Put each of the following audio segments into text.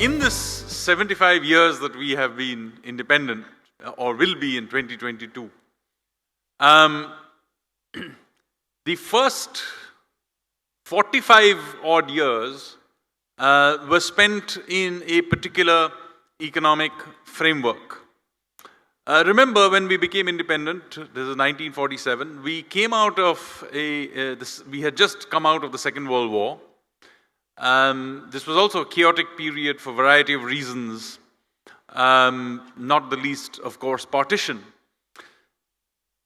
In this 75 years that we have been independent, or will be in 2022, the first 45 odd years were spent in a particular economic framework. Remember, when we became independent, this is 1947, we came out of we had just come out of the Second World War. This was also a chaotic period for a variety of reasons, not the least, of course, partition.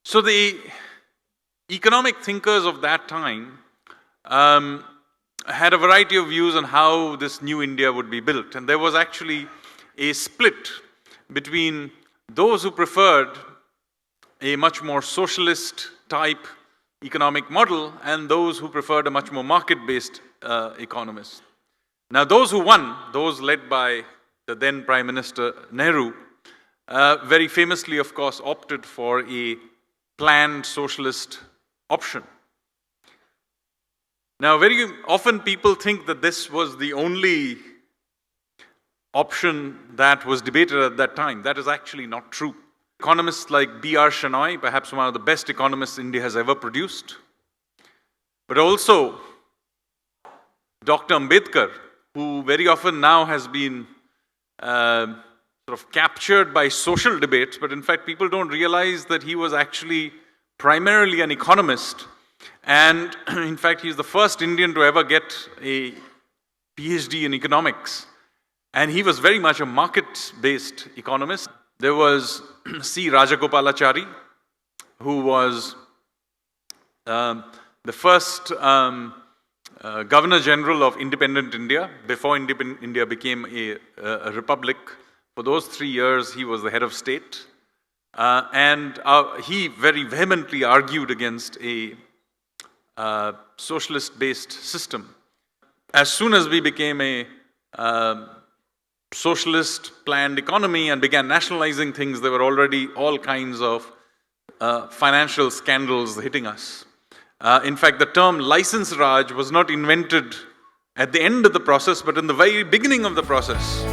So the economic thinkers of that time had a variety of views on how this new India would be built. And there was actually a split between those who preferred a much more socialist type economic model and those who preferred a much more market-based economist. Now, those who won, those led by the then Prime Minister Nehru, very famously, of course, opted for a planned socialist option. Now, very often people think that this was the only option that was debated at that time. That is actually not true. Economists like B.R. Shenoy, perhaps one of the best economists India has ever produced, but also Dr. Ambedkar, who very often now has been sort of captured by social debates, but in fact people don't realize that he was actually primarily an economist, and in fact he's the first Indian to ever get a PhD in economics, and he was very much a market-based economist. There was C. Rajagopalachari, who was the first Governor General of independent India before India became a republic. For those 3 years, he was the head of state. And he very vehemently argued against a socialist-based system. As soon as we became a socialist planned economy and began nationalizing things, there were already all kinds of financial scandals hitting us. In fact, the term license Raj was not invented at the end of the process, but in the very beginning of the process.